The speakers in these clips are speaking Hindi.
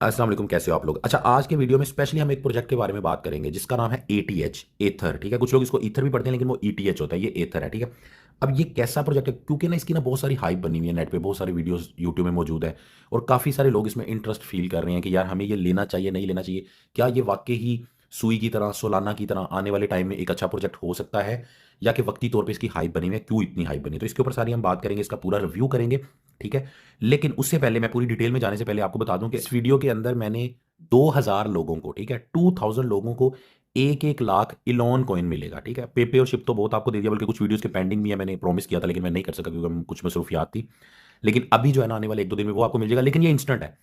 अस्सलाम वालेकुम, कैसे हो आप लोग। अच्छा, आज के वीडियो में स्पेशली हम एक प्रोजेक्ट के बारे में बात करेंगे जिसका नाम है एटीएच, एथर। ठीक है, कुछ लोग इसको ईथर भी पढ़ते हैं लेकिन वो ईटीएच होता है, ये एथर है। ठीक है, अब ये कैसा प्रोजेक्ट है, क्योंकि ना इसकी ना बहुत सारी हाइप बनी हुई है, नेट पे बहुत सारे वीडियोस यूट्यूब में मौजूद है और काफ़ी सारे लोग इसमें इंटरेस्ट फील कर रहे हैं कि यार हमें ये लेना चाहिए, नहीं लेना चाहिए। क्या ये वाकई ही सुई की तरह, सोलाना की तरह आने वाले टाइम में एक अच्छा प्रोजेक्ट हो सकता है, या कि वक्ती तौर पे इसकी हाइप बनी हुई है, क्यों इतनी हाइप बनी है? तो इसके ऊपर सारी हम बात करेंगे, इसका पूरा रिव्यू करेंगे। ठीक है, लेकिन उससे पहले मैं पूरी डिटेल में जाने से पहले आपको बता दूं कि इस वीडियो के अंदर मैंने 2000 लोगों को, ठीक है, 2000 लोगों को 1-1 लाख इलॉन कॉइन मिलेगा। ठीक है, पेपे और शिप तो बहुत आपको दे दिया, बल्कि कुछ वीडियोस के पेंडिंग भी है, मैंने प्रॉमिस किया था लेकिन मैं नहीं कर सका क्योंकि हम कुछ मसरूफियात थी। लेकिन अभी जो है ना, आने वाले 1-2 दिन में वो आपको मिल जाएगा, लेकिन ये इंस्टेंट है।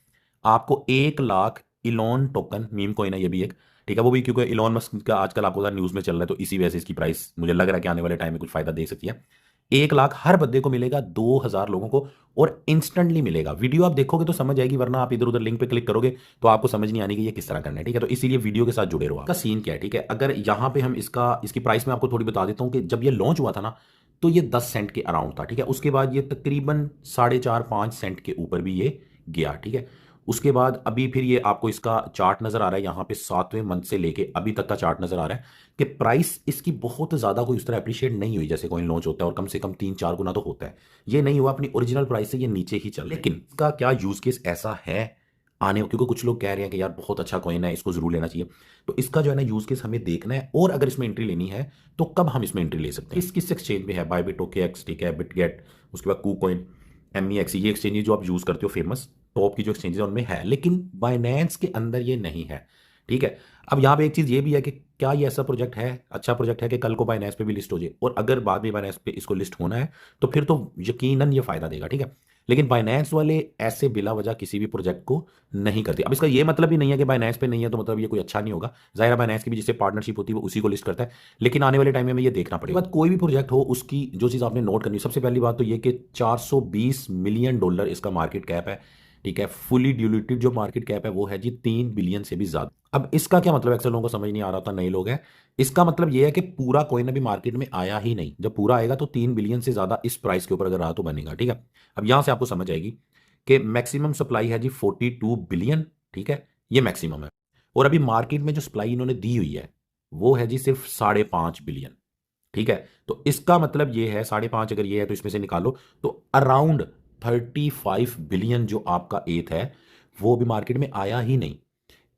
आपको 1 lakh Elon token, meme coin है ये भी एक, ठीक है, वो भी क्योंकि इलॉन मस्क का आजकल आपको न्यूज में चल रहा है, तो इसी वजह से इसकी प्राइस मुझे लग रहा है कि आने वाले टाइम में कुछ फायदा दे सकती है। 1 लाख हर बंदे को मिलेगा, 2000 लोगों को, और इंस्टेंटली मिलेगा। वीडियो आप देखोगे तो समझ आएगी, वरना आप इधर उधर लिंक पे क्लिक करोगे तो आपको समझ नहीं आनी कि ये किस तरह करना है। ठीक है, तो इसीलिए वीडियो के साथ जुड़े रहो। आपका सीन क्या है, ठीक है, अगर यहाँ पे हम इसकी प्राइस में आपको थोड़ी बता देता हूँ कि जब ये लॉन्च हुआ था ना, तो ये 10 सेंट के अराउंड था। ठीक है, उसके बाद ये तकरीबन 4.5-5 सेंट के ऊपर भी ये गया। ठीक है, उसके बाद अभी फिर ये आपको इसका चार्ट नजर आ रहा है, यहाँ पे 7वें मंथ से लेके अभी तक का चार्ट नजर आ रहा है कि प्राइस इसकी बहुत ज्यादा कोई उस तरह अप्रिशिएट नहीं हुई जैसे कोई लॉन्च होता है, और कम से कम 3-4 गुना तो होता है। ये नहीं हुआ, अपनी ओरिजिनल प्राइस से ये नीचे ही चल। लेकिन इसका क्या यूज केस ऐसा है आने, क्योंकि कुछ लोग कह रहे हैं कि यार बहुत अच्छा कॉइन है, इसको जरूर लेना चाहिए। तो इसका जो है ना यूज केस हमें देखना है, और अगर इसमें एंट्री लेनी है तो कब हम इसमें एंट्री ले सकते हैं, किस किस एक्सचेंज में है, बायबिट, ओकेएक्स, ठीक है, बिटगेट, उसके बाद कूकॉइन, एमईएक्स, ये एक्सचेंज जो आप यूज करते हो फेमस टॉप की जो एक्सचेंज है उनमें है, लेकिन बाइनेंस के अंदर ये नहीं है। ठीक है, अब यहाँ पे एक चीज ये भी है कि क्या ये ऐसा प्रोजेक्ट है, अच्छा प्रोजेक्ट है कि कल को बाइनेंस पे भी लिस्ट हो जाए, और अगर बाद में बाइनेंस पे इसको लिस्ट होना है तो फिर तो यकीनन ये फायदा देगा। ठीक है, लेकिन बाइनेंस वाले ऐसे बिला वजह किसी भी प्रोजेक्ट को नहीं करते। अब इसका ये मतलब भी नहीं है कि बाइनेंस पे नहीं है तो मतलब ये कोई अच्छा नहीं होगा। जाहिर है बाइनेंस की भी जिससे पार्टनरशिप होती है वो उसी को लिस्ट करता है, लेकिन आने वाले टाइम में हमें ये देखना पड़ेगा। बात कोई भी प्रोजेक्ट हो, उसकी जो चीज़ आपने नोट करनी है, सबसे पहली बात तो ये कि $420 मिलियन इसका मार्केट कैप है। ठीक है, फुली डिल्यूटेड जो मार्केट कैप है वो है जी 3 बिलियन से भी ज्यादा। अब इसका क्या मतलब, अक्सर लोगों को समझ नहीं आ रहा था, नए लोग हैं। इसका मतलब ये है कि पूरा कॉइन अभी मार्केट में आया ही नहीं, जब पूरा आएगा तो 3 बिलियन से ज्यादा इस प्राइस के ऊपर अगर रहा तो बनेगा। ठीक है, अब यहां से आपको समझ आएगी कि मैक्सिमम सप्लाई है जी 42 बिलियन। ठीक है, ये मैक्सिमम है, और अभी मार्केट में जो सप्लाई इन्होंने दी हुई है वो है जी सिर्फ 5.5 बिलियन। ठीक है, तो इसका मतलब ये है 5.5, अगर ये है तो इसमें से निकालो, तो अराउंड 35 बिलियन जो आपका एथ है वो भी मार्केट में आया ही नहीं।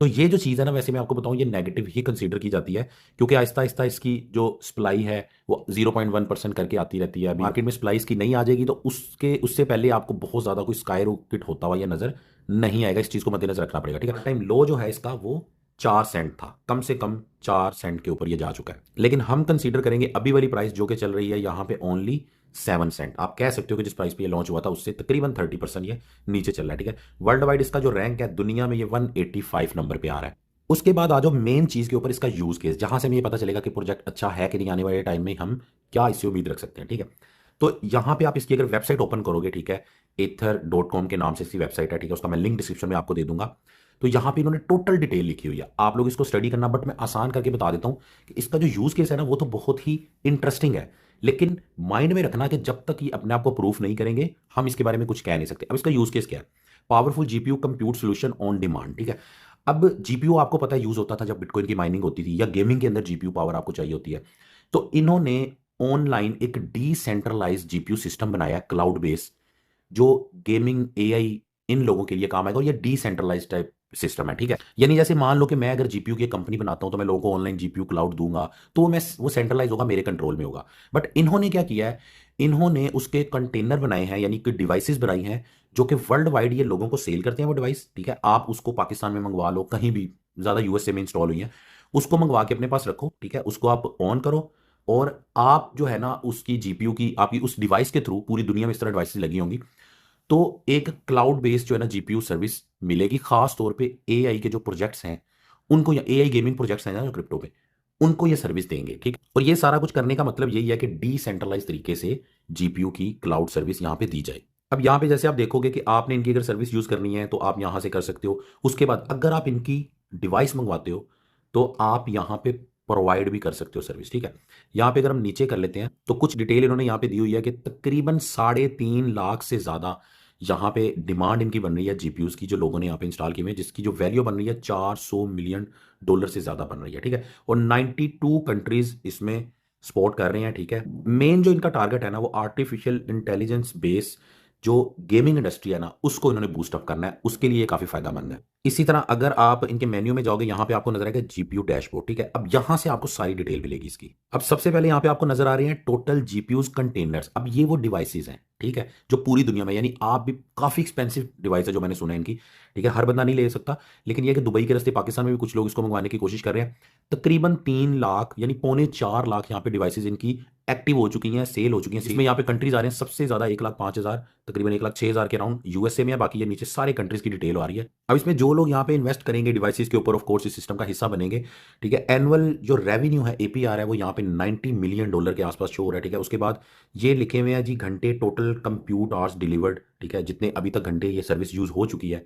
तो ये जो चीज़ है ना, वैसे मैं आपको बताऊं, ये नेगेटिव ही कंसीडर की जाती है, क्योंकि आहिस्ता आहिस्ता इसकी जो सप्लाई है वो 0.1% करके आती रहती है। अभी मार्केट में सप्लाई इसकी नहीं आ जाएगी तो उससे पहले आपको बहुत ज़्यादा कोई स्काई रॉकेट होता हुआ या नज़र नहीं आएगा। इस चीज़ को मद्देनजर रखना पड़ेगा। ठीक है, टाइम लो जो है इसका वो 4 सेंट था, कम से कम 4 सेंट के ऊपर ये जा चुका है, लेकिन हम कंसीडर करेंगे अभी वाली प्राइस जो कि चल रही है यहाँ पे ओनली 7 सेंट। आप कह सकते हो कि जिस प्राइस पे ये लॉन्च हुआ था उससे तकरीबन 30% ये नीचे चल रहा है। ठीक है, वर्ल्ड वाइड इसका जो रैंक है दुनिया में ये 185 नंबर पे आ रहा है। उसके बाद आ जाओ मेन चीज के ऊपर, इसका यूज केस, जहां से हमें ये पता चलेगा कि प्रोजेक्ट अच्छा है कि नहीं, आने वाले टाइम में हम क्या इससे उम्मीद रख सकते हैं। ठीक है, तो यहां पे आप इसकी अगर वेबसाइट ओपन करोगे, ठीक है, ether.com के नाम से इसकी वेबसाइट है। ठीक है, उसका मैं लिंक डिस्क्रिप्शन में आपको दे दूंगा। तो यहां पे इन्होंने टोटल डिटेल लिखी हुई है, आप लोग इसको स्टडी करना, बट मैं आसान करके बता देता हूं कि इसका जो यूज केस है ना वो तो बहुत ही इंटरेस्टिंग है, लेकिन माइंड में रखना कि जब तक ये अपने आप को प्रूफ नहीं करेंगे हम इसके बारे में कुछ कह नहीं सकते। अब इसका यूज केस क्या है, powerful GPU compute solution on demand. ठीक है, अब जीपीयू आपको पता है यूज होता था जब बिटकॉइन की माइनिंग होती थी या गेमिंग के अंदर जीपीयू पावर आपको चाहिए होती है, तो इन्होंने ऑनलाइन एक डिसेंट्रलाइज जीपीयू सिस्टम बनाया, क्लाउड बेस, जो गेमिंग एआई इन लोगों के लिए काम आएगा, और ये डिसेंट्रलाइज टाइप सिस्टम है। ठीक है, यानी जैसे मान लो कि मैं अगर जीपीयू की कंपनी बनाता हूं तो मैं लोगों को ऑनलाइन जीपीयू क्लाउड दूंगा, तो वो सेंट्रलाइज होगा, मेरे कंट्रोल में होगा। बट इन्होंने क्या किया है, इन्होंने उसके कंटेनर बनाए हैं, यानी कि डिवाइसेस बनाई हैं जो कि वर्ल्ड वाइड ये लोगों को सेल करते हैं वो डिवाइस। ठीक है, आप उसको पाकिस्तान में मंगवा लो, कहीं भी, ज्यादा यूएसए में इंस्टॉल हुई है, उसको मंगवा के अपने पास रखो। ठीक है, उसको आप ऑन करो, और आप जो है ना उसकी जीपीयू की, आपकी उस डिवाइस के थ्रू पूरी दुनिया में इस तरह डिवाइसेस लगी होंगी, तो एक क्लाउड बेस्ड जो है ना जीपीयू सर्विस मिलेगी। खास तौर पे एआई के जो प्रोजेक्ट्स हैं उनको, या एआई गेमिंग प्रोजेक्ट्स हैं ना जो क्रिप्टो पे, उनको ये सर्विस देंगे। ठीक, और ये सारा कुछ करने का मतलब यही है कि डिसेंट्रलाइज तरीके से जीपीयू की क्लाउड सर्विस यहाँ पे दी जाए। अब यहाँ पे जैसे आप देखोगे कि आपने इनकी अगर सर्विस यूज करनी है तो आप यहाँ से कर सकते हो। उसके बाद अगर आप इनकी डिवाइस मंगवाते हो तो आप यहाँ पे प्रोवाइड भी कर सकते हो सर्विस। ठीक है, यहाँ पे अगर हम नीचे कर लेते हैं तो कुछ डिटेल इन्होंने यहाँ पे दी हुई है कि तकरीबन 3.5 लाख से ज्यादा यहाँ पे डिमांड इनकी बन रही है जीपीयूज की, जो लोगों ने यहाँ पे इंस्टॉल किए हुए हैं, जिसकी जो वैल्यू बन रही है $400 मिलियन से ज़्यादा बन रही है, ठीक है। और 92 कंट्रीज इसमें सपोर्ट कर रहे हैं, ठीक है। मेन जो इनका टारगेट है ना, वो आर्टिफिशियल इंटेलिजेंस बेस जो गेमिंग इंडस्ट्री है ना, उसको इन्होंने बूस्टअप करना है, उसके लिए काफ़ी फायदेमंद है। इसी तरह अगर आप इनके मेन्यू में जाओगे, यहाँ पे आपको नजर आएगा जीपीयू डैशबोर्ड, ठीक है। अब यहाँ से आपको सारी डिटेल मिलेगी इसकी। अब सबसे पहले यहाँ पे आपको नजर आ रहे हैं टोटल जीपीयूज कंटेनर्स। अब ये वो डिवाइसेज हैं, ठीक है, जो पूरी दुनिया में, यानी आप भी काफ़ी एक्सपेंसिव डिवाइस है जो मैंने सुना है इनकी, ठीक है, हर बंदा नहीं ले सकता, लेकिन ये कि दुबई के रास्ते पाकिस्तान में भी कुछ लोग इसको मंगवाने की कोशिश कर रहे हैं। तकरीबन 3 लाख यानी पौने 4 लाख यहाँ पे डिवाइसेज इनकी एक्टिव हो चुकी हैं, सेल हो चुकी हैं। इसमें यहाँ पे कंट्रीज आ रहे हैं सबसे ज्यादा 1,05,000, तकरीबन 1,06,000 के अराउंड यूएसए में है। बाकी ये नीचे सारे कंट्रीज की डिटेल आ रही है। अब इसमें जो लोग यहाँ पे इन्वेस्ट करेंगे डिवाइसेज के ऊपर, ऑफ कोर्स इस सिस्टम का हिस्सा बनेंगे, ठीक है। एनुअल जो रेवेन्यू है, एपीआर है, वो यहाँ पे $90 मिलियन के आसपास शो हो रहा है, ठीक है। उसके बाद ये लिखे हुए हैं जी घंटे, टोटल कंप्यूट आवर्स डिलीवर्ड, ठीक है, जितने अभी तक घंटे ये सर्विस यूज हो चुकी है,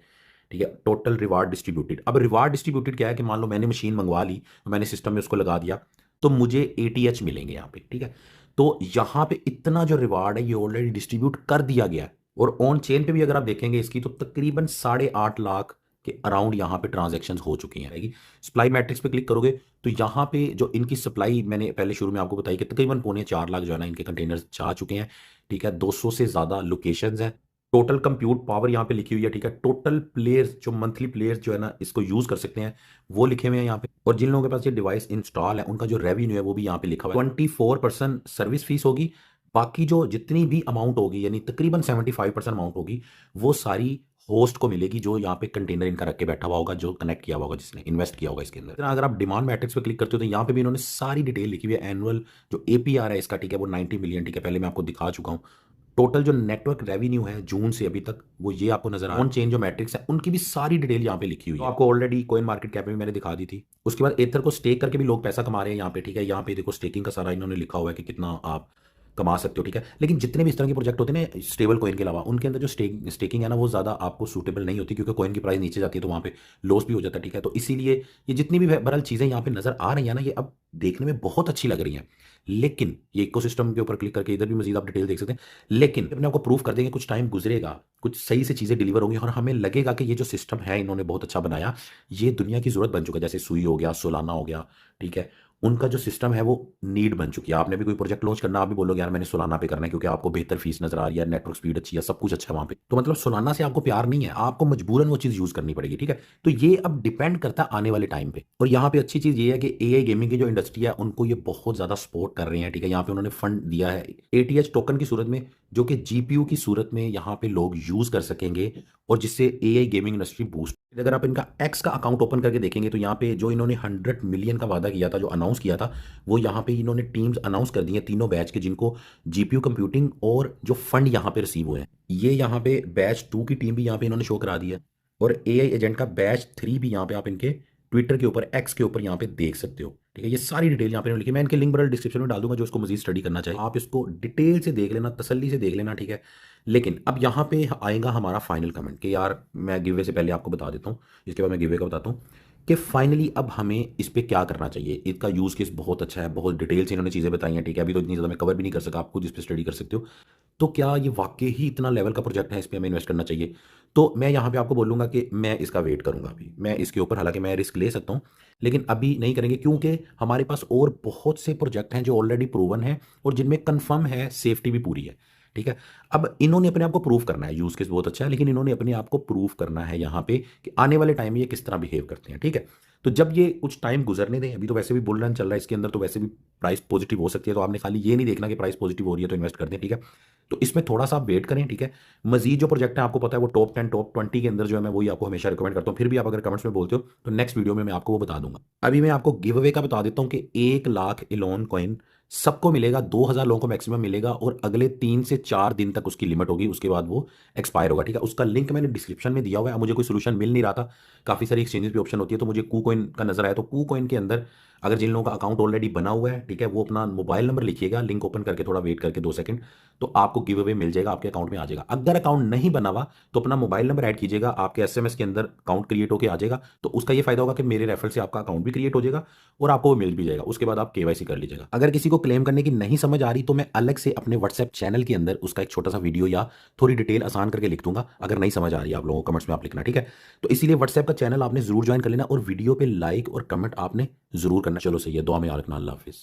ठीक है। Total reward distributed. अब रिवार्ड डिस्ट्रीब्यूटेड क्या है कि मान लो मैंने मशीन मंगवा ली, मैंने सिस्टम में उसको लगा दिया, तो मुझे एटीएच मिलेंगे यहाँ पे, ठीक है। तो यहाँ पे इतना जो रिवार्ड है ये ऑलरेडी डिस्ट्रीब्यूट कर दिया गया है। और ऑन चेन पे भी अगर आप देखेंगे इसकी, तो तकरीबन 8.5 लाख के अराउंड यहाँ पे ट्रांजेक्शन हो चुकी हैं, रहेगी। सप्लाई मैट्रिक्स पे क्लिक करोगे तो यहाँ पे जो इनकी सप्लाई, मैंने पहले शुरू में आपको बताई कि तकरीबन पौने 4 लाख जो है ना इनके कंटेनर्स जा चुके हैं, ठीक है। 200 से ज़्यादा लोकेशंस हैं। टोटल कंप्यूट पावर यहाँ पे लिखी हुई है, ठीक है। टोटल प्लेयर्स, जो मंथली प्लेयर्स जो है ना इसको यूज कर सकते हैं, वो लिखे हुए हैं यहाँ पे। और जिन लोगों के पास ये डिवाइस इंस्टॉल है उनका जो रेवेन्यू है वो भी यहाँ पे लिखा हुआ है। 24% सर्विस फीस होगी। बाकी जो जितनी भी अमाउंट होगी, यानी तकरीबन 75% अमाउंट होगी, वो सारी होस्ट को मिलेगी, जो यहाँ पे कंटेनर इनका रख के बैठा हुआ होगा, जो कनेक्ट किया हुआ होगा, जिसने इन्वेस्ट किया होगा इसके अंदर। अगर आप डिमांड मैट्रिक्स पे क्लिक करते हो तो यहाँ पे भी इन्होंने सारी डिटेल लिखी हुई है। एनुअल जो एपीआर है इसका, ठीक है, वो 90 मिलियन, ठीक है, पहले मैं आपको दिखा चुका हूँ। टोटल जो नेटवर्क रेवेन्यू है जून से अभी तक, वो ये आपको नजर आ, ऑन चेन जो मैट्रिक्स है उनकी भी सारी डिटेल यहाँ पे लिखी हुई है। तो आपको ऑलरेडी कॉइन मार्केट कैप में मैंने दिखा दी थी। उसके बाद एथर को स्टेक करके भी लोग पैसा कमा रहे हैं यहाँ पे, ठीक है। यहाँ पे देखो स्टेकिंग का सारा इन्होंने लिखा हुआ है कि कितना आप कमा सकते हो, ठीक है। लेकिन जितने भी इस तरह के प्रोजेक्ट होते हैं ना स्टेबल कॉइन के अलावा, उनके अंदर जो स्टेकिंग है ना वो ज़्यादा आपको सूटेबल नहीं होती, क्योंकि कॉइन की प्राइस नीचे जाती है तो वहाँ पे लॉस भी हो जाता है, ठीक है। तो इसीलिए ये जितनी भी बहरहाल चीज़ें यहाँ पे नजर आ रही है ना, ये अब देखने में बहुत अच्छी लग रही हैं। लेकिन ये इकोसिस्टम के ऊपर क्लिक करके इधर भी मजीद आप डिटेल देख सकते हैं। लेकिन अपने आपको प्रूफ कर देंगे, कुछ टाइम गुजरेगा, कुछ सही से चीज़ें डिलीवर होंगी और हमें लगेगा कि ये जो सिस्टम है इन्होंने बहुत अच्छा बनाया, ये दुनिया की ज़रूरत बन चुका है। जैसे सुई हो गया, सोलाना हो गया, ठीक है, उनका जो सिस्टम है वो नीड बन चुकी है। आपने भी कोई प्रोजेक्ट लॉन्च करना, आप भी बोलोगे यार मैंने सोलाना पे करना है, क्योंकि आपको बेहतर फीस नजर आ रही है, नेटवर्क स्पीड अच्छी है, सब कुछ अच्छा है वहाँ पे। तो मतलब सोलाना से आपको प्यार नहीं है, आपको मजबूरन वो चीज़ यूज़ करनी पड़ेगी, ठीक है। तो ये अब डिपेंड करता है आने वाले टाइम पे। और यहाँ पे अच्छी चीज़ ये है कि एआई गेमिंग की जो इंडस्ट्री है उनको ये बहुत ज़्यादा सपोर्ट कर रहे हैं, ठीक है। यहाँ पे उन्होंने फंड दिया है एटीएच टोकन की सूरत में, जो कि जीपीयू की सूरत में यहाँ पे लोग यूज़ कर सकेंगे, और जिससे एआई गेमिंग इंडस्ट्री बूस्ट। अगर आप इनका एक्स का अकाउंट ओपन करके देखेंगे तो यहाँ पे जो इन्होंने 100 मिलियन का वादा किया था, जो अनाउंस किया था, वो यहाँ पे इन्होंने टीम्स अनाउंस कर दी हैं, तीनों बैच के, जिनको जीपीयू कंप्यूटिंग और जो फंड यहाँ पे रिसीव हुए हैं। ये यहाँ पे बैच 2 की टीम भी यहाँ पे इन्होंने शो करा दी है, और एआई एजेंट का बैच 3 भी यहाँ पे आप इनके ट्विटर के ऊपर, एक्स के ऊपर यहाँ पे देख सकते हो, ठीक है। ये सारी डिटेल यहाँ पे लिखी, मैं इनके लिंक बड़े डिस्क्रिप्शन में डाल दूंगा, जो इसको मजीद स्टडी करना चाहिए आप इसको डिटेल से देख लेना, तसल्ली से देख लेना, ठीक है। लेकिन अब यहाँ पे आएगा हमारा फाइनल कमेंट कि यार, मैं गिवे से पहले आपको बता देता हूँ, इसके बाद मैं गिवे का बताता हूँ कि फाइनली अब हमें इस पर क्या करना चाहिए। इसका यूज़ केस बहुत अच्छा है, बहुत डिटेल से इन्होंने चीज़ें बताई हैं, ठीक है। अभी तो इतनी ज़्यादा मैं कवर भी नहीं कर सका, आप खुद इस पर स्टडी कर सकते हो। तो क्या ये वाकई ही इतना लेवल का प्रोजेक्ट है, इस पर हमें इन्वेस्ट करना चाहिए? तो मैं यहाँ पे आपको बोलूँगा कि मैं इसका वेट करूँगा। अभी मैं इसके ऊपर, हालांकि मैं रिस्क ले सकता हूँ, लेकिन अभी नहीं करेंगे, क्योंकि हमारे पास और बहुत से प्रोजेक्ट हैं जो ऑलरेडी प्रूवन है और जिनमें कन्फर्म है सेफ्टी भी पूरी है, ठीक है। अब इन्होंने अपने आप को प्रूव करना है, यूज़ केस बहुत अच्छा है, लेकिन इन्होंने अपने आप को प्रूव करना है यहाँ पे कि आने वाले टाइम में ये किस तरह बिहेव करते हैं, ठीक है। तो जब ये कुछ टाइम गुजरने दें, अभी तो वैसे भी बुल रन चल रहा है इसके अंदर, तो वैसे भी प्राइस पॉजिटिव हो सकती है, तो आपने खाली ये नहीं देखना कि प्राइस पॉजिटिव हो रही है तो इन्वेस्ट कर दें, ठीक है। तो इसमें थोड़ा सा आप वेट करें, ठीक है। मजीद जो प्रोजेक्ट है आपको पता है वो टॉप 10 टॉप 20 के अंदर जो है, मैं वही आपको हमेशा रिकमेंड करता हूँ। फिर भी आप अगर कमेंट्स में बोलते हो तो नेक्स्ट वीडियो में मैं आपको वो बता दूंगा। अभी मैं आपको गिव अवे का बता देता हूँ कि 1 लाख इलॉन कॉइन सबको मिलेगा, 2000 लोगों को मैक्सिमम मिलेगा, और अगले 3 से 4 दिन तक उसकी लिमिट होगी, उसके बाद वो एक्सपायर होगा, ठीक है। उसका लिंक मैंने डिस्क्रिप्शन में दिया हुआ है। मुझे कोई सोल्यूशन मिल नहीं रहा था, काफ़ी सारी एक्सचेंजेस पे ऑप्शन होती है, तो मुझे कू कॉइन का नजर आया, तो कू कॉइन के अंदर अगर जिन लोगों का अकाउंट ऑलरेडी बना हुआ है, ठीक है, वो अपना मोबाइल नंबर लिखिएगा, लिंक ओपन करके थोड़ा वेट करके 2 सेकंड, तो आपको गिव अवे मिल जाएगा, आपके अकाउंट में आ जाएगा। अगर अकाउंट नहीं बना हुआ तो अपना मोबाइल नंबर ऐड कीजिएगा, आपके एसएमएस के अंदर अकाउंट क्रिएट होकर आ जाएगा। तो उसका ये फायदा होगा कि मेरे रेफर से आपका अकाउंट भी क्रिएट हो जाएगा और आपको वो मिल भी जाएगा। उसके बाद आप केवाईसी कर लीजिएगा। अगर किसी को को क्लेम करने की नहीं समझ आ रही तो मैं अलग से अपने व्हाट्सएप चैनल के अंदर उसका एक छोटा सा वीडियो या थोड़ी डिटेल आसान करके लिख दूंगा, अगर नहीं समझ आ रही है आप लोगों को कमेंट्स में आप लिखना, ठीक है। तो इसीलिए व्हाट्सएप का चैनल आपने जरूर ज्वाइन कर लेना और वीडियो पे लाइक और कमेंट आपने जरूर करना। चलो सही है, दुआ में याद रखना। अल्लाह हाफिज़।